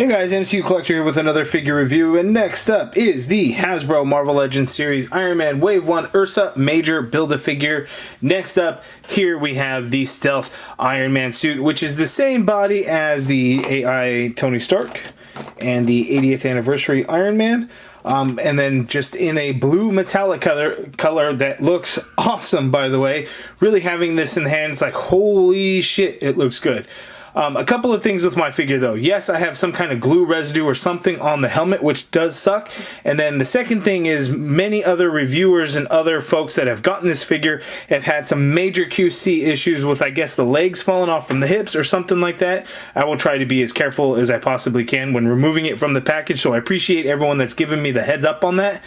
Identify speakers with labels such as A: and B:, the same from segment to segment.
A: Hey guys, MCU Collector here with another figure review, and next up is the Hasbro Marvel Legends series Iron Man Wave 1 Ursa Major Build-A-Figure. Next up, here we have the Stealth Iron Man suit, which is the same body as the AI Tony Stark and the 80th anniversary Iron Man. And then just in a blue metallic color that looks awesome, by the way. Really having this in the hand, it's like, holy shit, it looks good. A couple of things with my figure though. Yes, I have some kind of glue residue or something on the helmet, which does suck. And then the second thing is many other reviewers and other folks that have gotten this figure have had some major QC issues with, I guess, the legs falling off from the hips or something like that. I will try to be as careful as I possibly can when removing it from the package, so I appreciate everyone that's given me the heads up on that.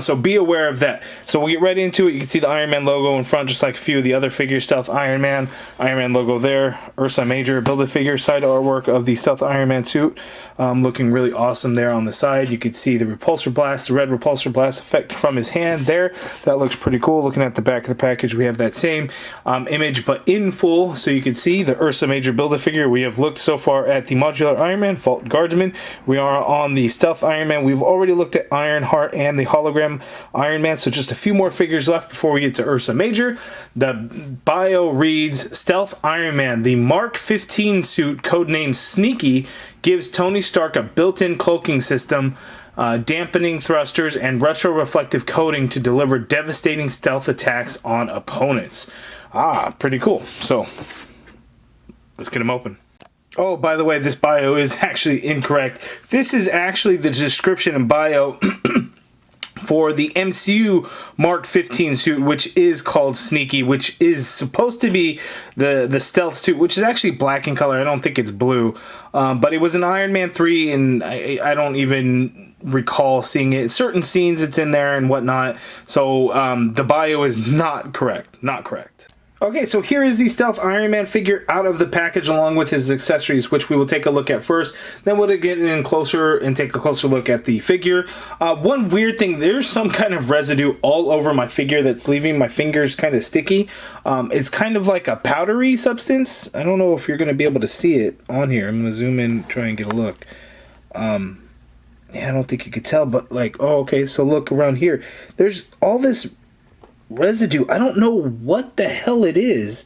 A: So be aware of that. So we'll get right into it. You can see the Iron Man logo in front, just like a few of the other figures. Stealth Iron Man logo there. Ursa Major Build-A-Figure side artwork of the Stealth Iron Man suit, looking really awesome there on the side. You could see the repulsor blast, the red repulsor blast effect from his hand there. That looks pretty cool. Looking at the back of the package, we have that same image, but in full, so you can see the Ursa Major Build-A-Figure. We have looked so far at the modular Iron Man, Vault Guardsman. We are on the Stealth Iron Man. We've already looked at Ironheart and the hologram Iron Man, so just a few more figures left before we get to Ursa Major. The bio reads, Stealth Iron Man, the Mark 15 suit, codenamed Sneaky, gives Tony Stark a built-in cloaking system, dampening thrusters, and retro-reflective coating to deliver devastating stealth attacks on opponents. Pretty cool. So, let's get him open. Oh, by the way, this bio is actually incorrect. This is actually the description and bio for the MCU Mark 15 suit, which is called Sneaky, which is supposed to be the stealth suit, which is actually black in color. I don't think it's blue. But it was in Iron Man 3, and I don't even recall seeing it. Certain scenes it's in there and whatnot. So the bio is not correct. Not correct. Okay, so here is the Stealth Iron Man figure out of the package along with his accessories, which we will take a look at first. Then we'll get in closer and take a closer look at the figure. One weird thing, there's some kind of residue all over my figure that's leaving my fingers kind of sticky. It's kind of like a powdery substance. I don't know if you're going to be able to see it on here. I'm going to zoom in, try and get a look. Yeah, I don't think you could tell, but like, oh, okay, so look around here. There's all this residue. I don't know what the hell it is,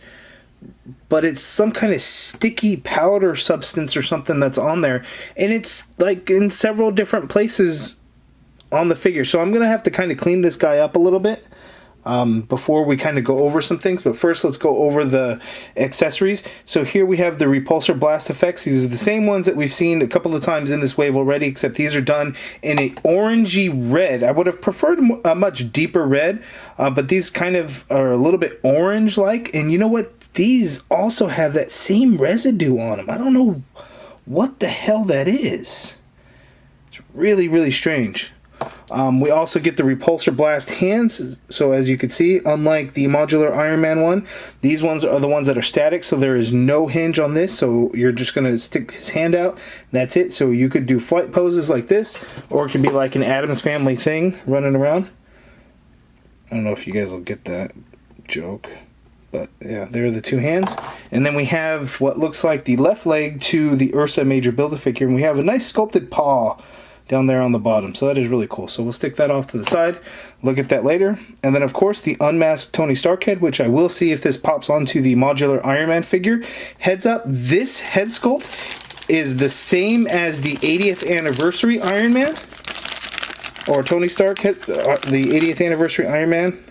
A: but it's some kind of sticky powder substance or something that's on there, and it's like in several different places on the figure. So I'm gonna have to kind of clean this guy up a little bit before we kind of go over some things. But first, let's go over the accessories. So here we have the repulsor blast effects. These are the same ones that we've seen a couple of times in this wave already, except these are done in a orangey red. I would have preferred a much deeper red, but these kind of are a little bit orange-like. And you know what? These also have that same residue on them. I don't know what the hell that is. It's really, really strange. We also get the repulsor blast hands. So as you can see, unlike the modular Iron Man one, these ones are the ones that are static, so there is no hinge on this. So you're just going to stick his hand out. That's it. So you could do flight poses like this, or it could be like an Addams Family thing running around. I don't know if you guys will get that joke, but yeah, there are the two hands. And then we have what looks like the left leg to the Ursa Major Build-A-Figure, and we have a nice sculpted paw down there on the bottom. So that is really cool. So we'll stick that off to the side, look at that later. And then of course the unmasked Tony Stark head, which I will see if this pops onto the modular Iron Man figure. Heads up, this head sculpt is the same as the 80th anniversary Iron Man, or Tony Stark head, the 80th anniversary Iron Man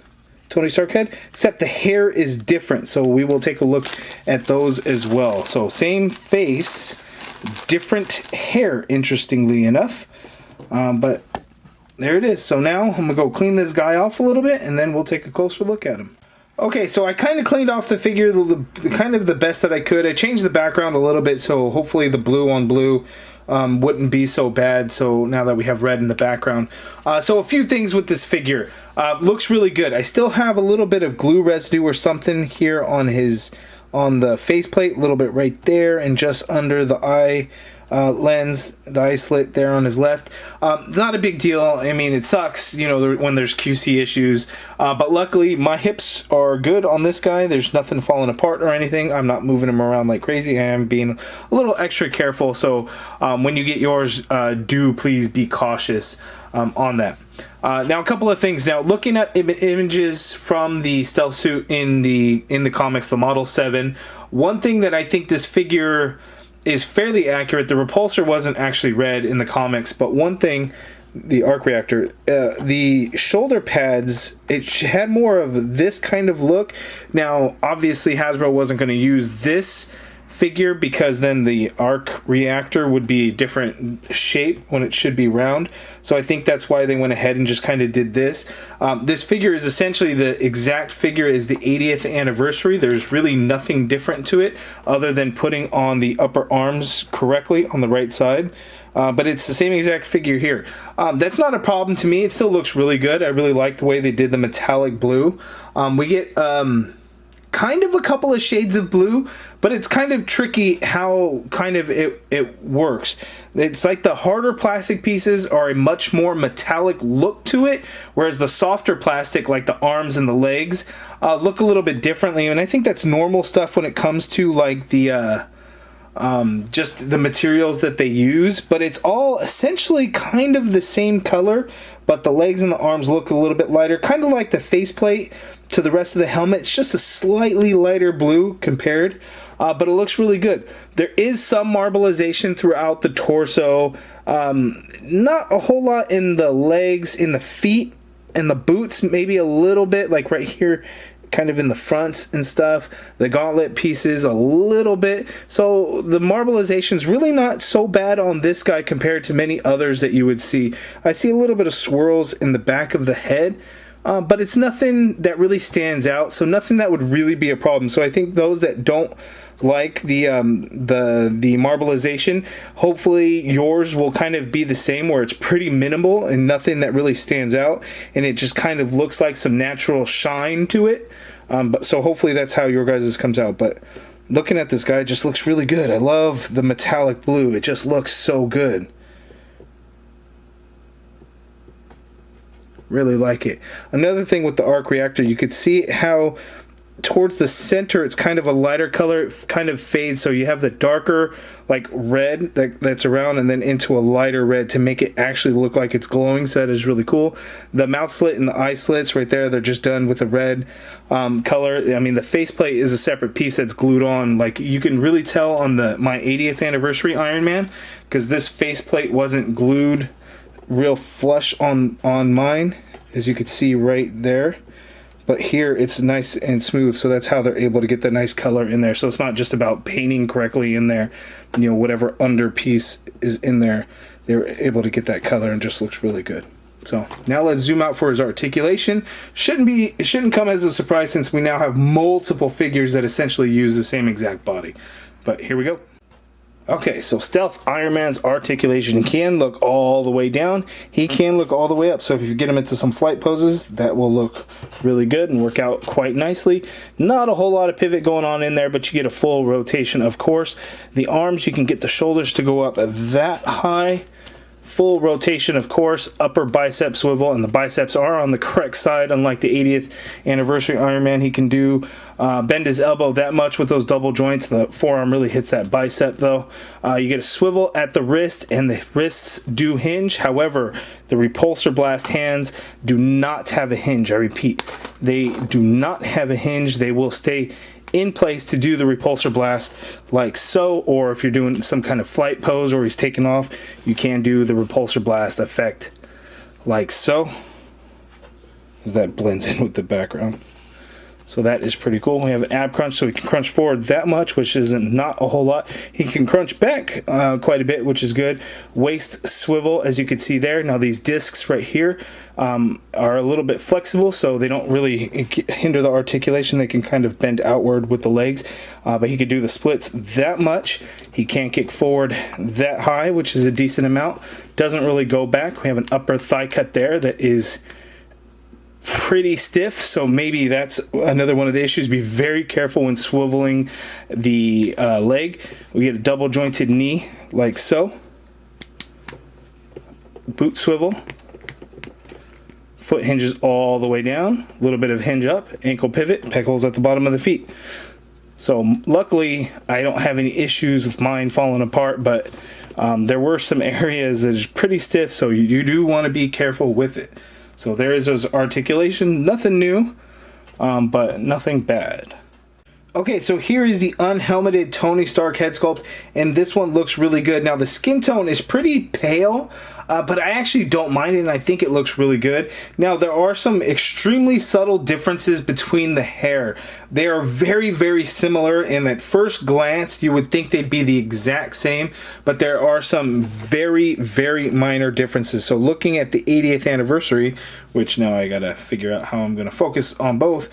A: Tony Stark head, except the hair is different. So we will take a look at those as well. So same face, different hair, interestingly enough. But there it is. So now I'm going to go clean this guy off a little bit, and then we'll take a closer look at him. Okay, so I kind of cleaned off the figure the kind of the best that I could. I changed the background a little bit, so hopefully the blue on blue wouldn't be so bad. So now that we have red in the background. So a few things with this figure. Looks really good. I still have a little bit of glue residue or something here on the faceplate, a little bit right there, and just under the eye lens, the eye slit there on his left. Not a big deal. I mean, it sucks, you know, when there's QC issues, but luckily my hips are good on this guy. There's nothing falling apart or anything. I'm not moving him around like crazy. I am being a little extra careful, so when you get yours, do please be cautious on that. Now, a couple of things. Now, looking at images from the stealth suit in the comics, the Model 7, one thing that I think this figure is fairly accurate. The repulsor wasn't actually red in the comics, but one thing, the arc reactor, the shoulder pads, it had more of this kind of look. Now, obviously, Hasbro wasn't going to use this figure because then the arc reactor would be a different shape when it should be round. So I think that's why they went ahead and just kind of did this. This figure is essentially the exact figure as the 80th anniversary. There's really nothing different to it other than putting on the upper arms correctly on the right side. But it's the same exact figure here. That's not a problem to me. It still looks really good. I really like the way they did the metallic blue. We get kind of a couple of shades of blue, but it's kind of tricky how kind of it works. It's like the harder plastic pieces are a much more metallic look to it, whereas the softer plastic, like the arms and the legs, look a little bit differently. And I think that's normal stuff when it comes to like the just the materials that they use, but it's all essentially kind of the same color, but the legs and the arms look a little bit lighter, kind of like the faceplate to the rest of the helmet. It's just a slightly lighter blue compared, but it looks really good. There is some marbleization throughout the torso, not a whole lot in the legs, in the feet, and the boots, maybe a little bit, like right here, kind of in the fronts and stuff. The gauntlet pieces a little bit. So the marbleization's really not so bad on this guy compared to many others that you would see. I see a little bit of swirls in the back of the head, but it's nothing that really stands out, so nothing that would really be a problem. So I think those that don't like the marbleization, hopefully yours will kind of be the same, where it's pretty minimal and nothing that really stands out, and it just kind of looks like some natural shine to it. But so hopefully that's how your guys' comes out. But looking at this guy, it just looks really good. I love the metallic blue. It just looks so good. Really like it. Another thing with the arc reactor, you could see how towards the center it's kind of a lighter color. It kind of fades, so you have the darker like red that's around, and then into a lighter red to make it actually look like it's glowing. So that is really cool. The mouth slit and the eye slits right there, they're just done with a red color. I mean, the faceplate is a separate piece that's glued on. Like, you can really tell on my 80th anniversary Iron Man, because this faceplate wasn't glued real flush on mine, as you could see right there, but here it's nice and smooth, so that's how they're able to get the nice color in there. So it's not just about painting correctly in there, you know, whatever under piece is in there, they're able to get that color and just looks really good. So now let's zoom out for his articulation. It shouldn't come as a surprise, since we now have multiple figures that essentially use the same exact body. But here we go. Okay, so Stealth Iron Man's articulation, he can look all the way down, he can look all the way up, so if you get him into some flight poses, that will look really good and work out quite nicely. Not a whole lot of pivot going on in there, but you get a full rotation, of course. The arms, you can get the shoulders to go up that high. Full rotation, of course, upper bicep swivel, and the biceps are on the correct side. Unlike the 80th anniversary Iron Man, he can do bend his elbow that much with those double joints. The forearm really hits that bicep, though. You get a swivel at the wrist, and the wrists do hinge. However, the repulsor blast hands do not have a hinge. I repeat, they do not have a hinge. They will stay in place to do the repulsor blast like so, or if you're doing some kind of flight pose or he's taking off, you can do the repulsor blast effect like so, as that blends in with the background. So that is pretty cool. We have an ab crunch, so he can crunch forward that much, which isn't not a whole lot. He can crunch back quite a bit, which is good. Waist swivel, as you can see there. Now these discs right here are a little bit flexible, so they don't really hinder the articulation. They can kind of bend outward with the legs, but he could do the splits that much. He can kick forward that high, which is a decent amount. Doesn't really go back. We have an upper thigh cut there that is pretty stiff, so maybe that's another one of the issues. Be very careful when swiveling the leg. We get a double jointed knee like so. Boot swivel. Foot hinges all the way down. A little bit of hinge up. Ankle pivot. Peg holes at the bottom of the feet. So luckily, I don't have any issues with mine falling apart, but there were some areas that is pretty stiff, so you do want to be careful with it. So there is those articulation. Nothing new, but nothing bad. Okay, so here is the unhelmeted Tony Stark head sculpt, and this one looks really good. Now, the skin tone is pretty pale, but I actually don't mind it, and I think it looks really good. Now, there are some extremely subtle differences between the hair. They are very, very similar, and at first glance, you would think they'd be the exact same, but there are some very, very minor differences. So looking at the 80th anniversary, which now I gotta figure out how I'm gonna focus on both.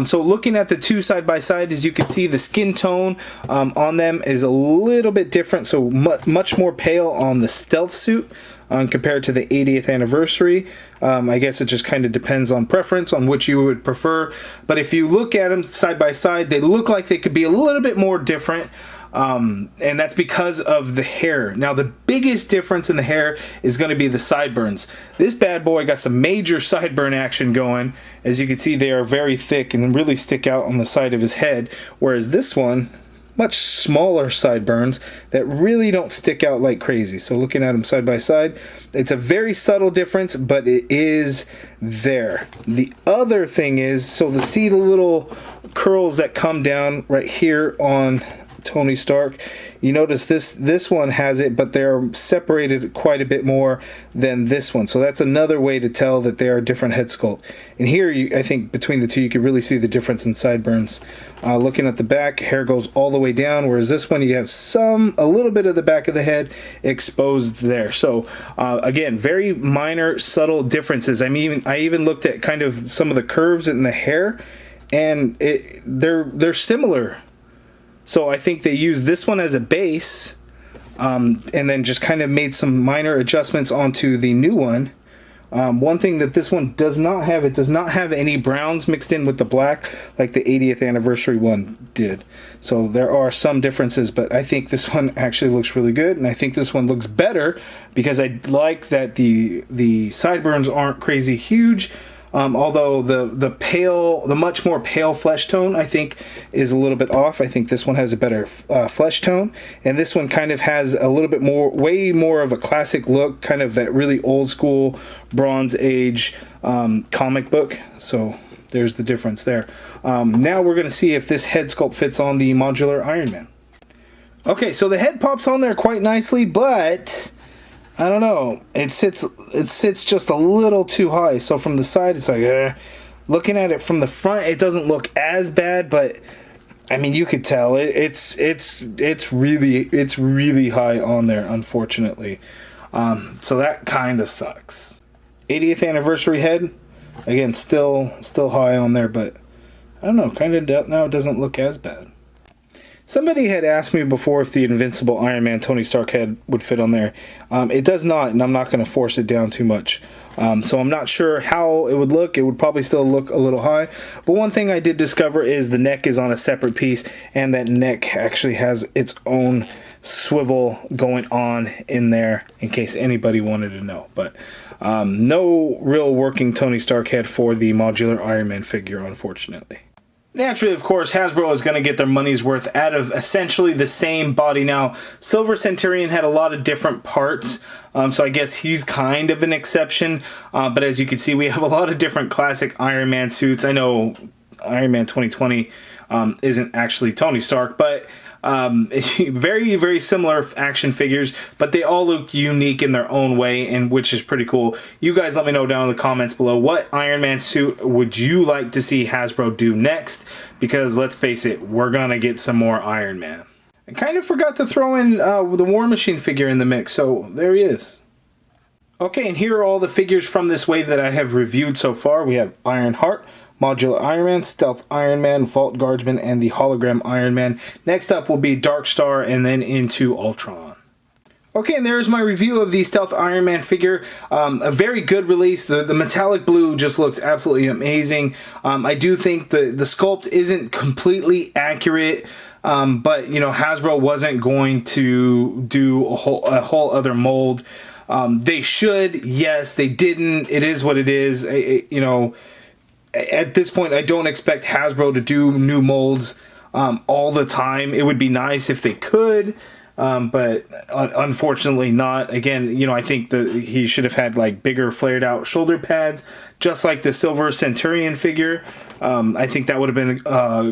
A: So looking at the two side by side, as you can see, the skin tone on them is a little bit different, so much more pale on the stealth suit compared to the 80th anniversary. I guess it just kind of depends on preference on which you would prefer, but if you look at them side by side, they look like they could be a little bit more different. And that's because of the hair. Now, the biggest difference in the hair is going to be the sideburns. This bad boy got some major sideburn action going. As you can see, they are very thick and really stick out on the side of his head, whereas this one, much smaller sideburns that really don't stick out like crazy. So looking at them side by side, it's a very subtle difference, but it is there. The other thing is, so to see the little curls that come down right here on Tony Stark, you notice this one has it, but they're separated quite a bit more than this one. So that's another way to tell that they are different head sculpt. And here, I think between the two, you can really see the difference in sideburns. Looking at the back, hair goes all the way down, whereas this one, you have a little bit of the back of the head exposed there. So again, very minor, subtle differences. I mean, I even looked at kind of some of the curves in the hair, and they're similar. So I think they used this one as a base, and then just kind of made some minor adjustments onto the new one. One thing that this one does not have, it does not have any browns mixed in with the black like the 80th anniversary one did. So there are some differences, but I think this one actually looks really good, and I think this one looks better because I like that the sideburns aren't crazy huge. Although the much more pale flesh tone, I think, is a little bit off. I think this one has a better flesh tone, and this one kind of has a little bit more, way more of a classic look, kind of that really old school Bronze Age comic book. So there's the difference there. Now we're going to see if this head sculpt fits on the modular Iron Man. Okay, so the head pops on there quite nicely, but I don't know. It sits just a little too high. So from the side, it's like, looking at it from the front, it doesn't look as bad, but I mean, you could tell it's really high on there, unfortunately. So that kind of sucks. 80th anniversary head, again, still high on there, but I don't know. Kind of now it doesn't look as bad. Somebody had asked me before if the Invincible Iron Man Tony Stark head would fit on there. It does not, and I'm not going to force it down too much. So I'm not sure how it would look. It would probably still look a little high. But one thing I did discover is the neck is on a separate piece, and that neck actually has its own swivel going on in there, in case anybody wanted to know. But no real working Tony Stark head for the modular Iron Man figure, unfortunately. Naturally, of course, Hasbro is going to get their money's worth out of essentially the same body. Now, Silver Centurion had a lot of different parts, so I guess he's kind of an exception. But as you can see, we have a lot of different classic Iron Man suits. I know Iron Man 2020 isn't actually Tony Stark, but very, very similar action figures, but they all look unique in their own way, and which is pretty cool. You guys let me know down in the comments below, what Iron Man suit would you like to see Hasbro do next? Because let's face it, we're gonna get some more Iron Man. I kind of forgot to throw in the War Machine figure in the mix, so there he is. Okay, and here are all the figures from this wave that I have reviewed so far. We have Ironheart, Modular Iron Man, Stealth Iron Man, Vault Guardsman, and the Hologram Iron Man. Next up will be Dark Star, and then into Ultron. Okay, and there's my review of the Stealth Iron Man figure. A very good release. The metallic blue just looks absolutely amazing. I do think the sculpt isn't completely accurate, but you know, Hasbro wasn't going to do a whole other mold. They should, yes, they didn't. It is what it is. You know, at this point, I don't expect Hasbro to do new molds all the time. It would be nice if they could. But unfortunately not. Again, you know, I think that he should have had like bigger flared out shoulder pads, just like the Silver Centurion figure. I think that would have been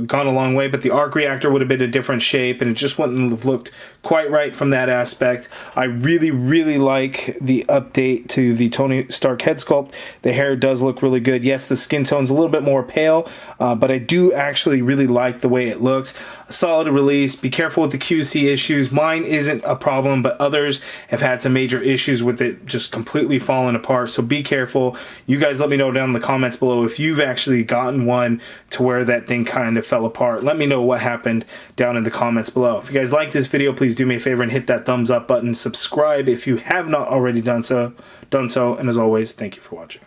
A: gone a long way, but the arc reactor would have been a different shape, and it just wouldn't have looked quite right from that aspect. I really, really like the update to the Tony Stark head sculpt. The hair does look really good. Yes, the skin tone's a little bit more pale, but I do actually really like the way it looks. A solid release. Be careful with the QC issues. Mine isn't a problem, but others have had some major issues with it just completely falling apart, so be careful. You guys let me know down in the comments below if you've actually gotten one to where that thing kind of fell apart. Let me know what happened down in the comments below. If you guys like this video, please do me a favor and hit that thumbs up button. Subscribe if you have not already done so. And as always, thank you for watching.